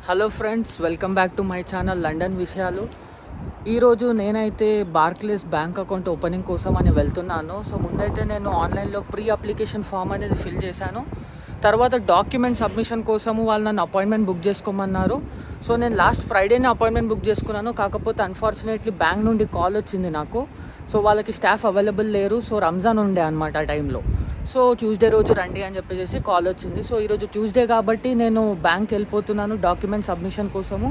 Hello friends, welcome back to my channel London విషయాలు. ఈరోజు నేనైతే బార్క్లేస్ బ్యాంక్ అకౌంట్ ఓపెనింగ్ కోసం అని వెళ్తున్నాను. సో ముందైతే నేను ఆన్లైన్లో ప్రీ అప్లికేషన్ ఫామ్ అనేది ఫిల్ చేశాను. తర్వాత డాక్యుమెంట్ సబ్మిషన్ కోసము వాళ్ళు నన్ను అపాయింట్మెంట్ బుక్ చేసుకోమన్నారు. సో నేను లాస్ట్ ఫ్రైడేనే అపాయింట్మెంట్ బుక్ చేసుకున్నాను. కాకపోతే అన్ఫార్చునేట్లీ బ్యాంక్ నుండి కాల్ వచ్చింది నాకు. సో వాళ్ళకి స్టాఫ్ అవైలబుల్ లేరు. సో రంజాన్ ఉండే అనమాట ఆ టైంలో. సో ట్యూస్డే రోజు రండి అని చెప్పేసి కాల్ వచ్చింది. సో ఈరోజు ట్యూస్డే కాబట్టి నేను బ్యాంక్ వెళ్ళిపోతున్నాను డాక్యుమెంట్ సబ్మిషన్ కోసము.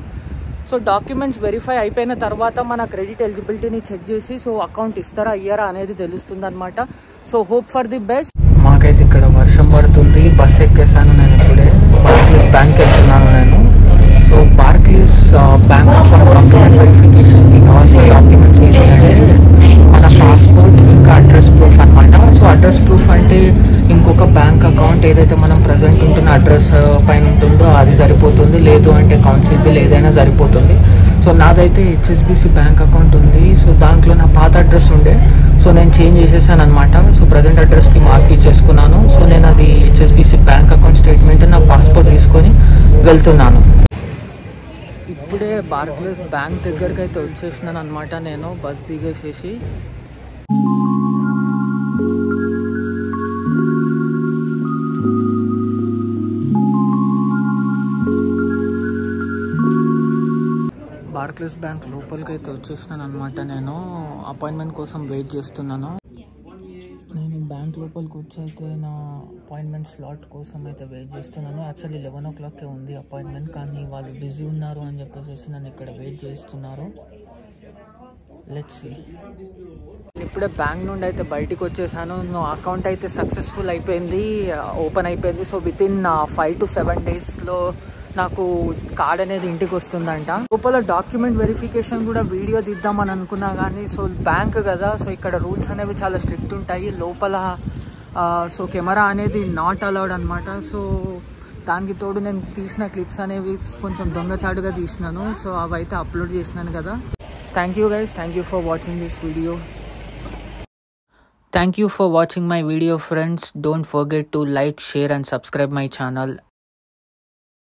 సో డాక్యుమెంట్స్ వెరిఫై అయిపోయిన తర్వాత మన క్రెడిట్ ఎలిజిబిలిటీని చెక్ చేసి సో అకౌంట్ ఇస్తారా ఇయ్యరా అనేది తెలుస్తుంది అనమాట. So hope for the best. మాకైతే ఇక్కడ వర్షం పడుతుంది. బస్ ఎక్కేసాను నేను ఇప్పుడే. బార్క్లీస్ బ్యాంక్ వెళ్తున్నాను నేను. సో బార్క్లీస్ బ్యాంక్ అకౌంట్ కంప్లీట్ వెరిఫికేషన్కి కావాల్సిన డాక్యుమెంట్స్ ఏంటంటే మన పాస్పోర్ట్ ఇంకా అడ్రస్ ప్రూఫ్ అనమాట. సో అడ్రస్ ప్రూఫ్ అంటే ఇంకొక బ్యాంక్ అకౌంట్ ఏదైతే మనం ప్రజెంట్ ఉంటున్న అడ్రస్ పైన ఉంటుందో అది సరిపోతుంది. లేదు అంటే కౌన్సిల్ బిల్ ఏదైనా సరిపోతుంది. సో నాదైతే హెచ్ఎస్బిసి బ్యాంక్ అకౌంట్ ఉంది. సో దాంట్లో నా పాత అడ్రస్ ఉండే. సో నేను చేంజ్ చేసేసాను అనమాట. సో ప్రజెంట్ అడ్రస్కి మార్క్ ఇచ్చేసుకున్నాను. సో నేను అది హెచ్ఎస్బిసి బ్యాంక్ అకౌంట్ స్టేట్మెంట్ నా పాస్పోర్ట్ తీసుకొని వెళ్తున్నాను. ఇప్పుడే బార్క్లేస్ బ్యాంక్ దగ్గరికి అయితే వచ్చేసినాను అనమాట. నేను బస్ దిగేసేసి బార్క్లేస్ బ్యాంక్ లోపలికి అయితే వచ్చేసినాను అనమాట. నేను అపాయింట్మెంట్ కోసం వెయిట్ చేస్తున్నాను. నేను బ్యాంక్ లోపలికి వచ్చి అయితే నా అపాయింట్మెంట్ స్లాట్ కోసం అయితే వెయిట్ చేస్తున్నాను. యాక్చువల్లీ 11 o'clock ఉంది అపాయింట్మెంట్, కానీ వాళ్ళు బిజీ ఉన్నారు అని చెప్పేసి నన్ను ఇక్కడ వెయిట్ చేస్తున్నారు. Let's see. ఇప్పుడే బ్యాంక్ నుండి అయితే బయటికి వచ్చేసాను. అకౌంట్ అయితే సక్సెస్ఫుల్ అయిపోయింది, ఓపెన్ అయిపోయింది. సో విత్ ఇన్ 5 to 7 daysలో నాకు కార్డ్ అనేది ఇంటికి వస్తుందంట. లోపల డాక్యుమెంట్ వెరిఫికేషన్ కూడా వీడియో తీద్దామని అనుకున్నా కానీ సో బ్యాంక్ కదా, సో ఇక్కడ రూల్స్ అనేవి చాలా స్ట్రిక్ట్ ఉంటాయి లోపల. సో కెమెరా అనేది నాట్ అలౌడ్ అనమాట. సో దానికి తోడు నేను తీసిన క్లిప్స్ అనేవి కొంచెం దొంగచాటుగా తీసినాను. సో అవి అయితే అప్లోడ్ చేసినాను కదా. Thank you guys, thank you for watching this video. Thank you for watching my video friends. Don't forget to like, share and subscribe my channel.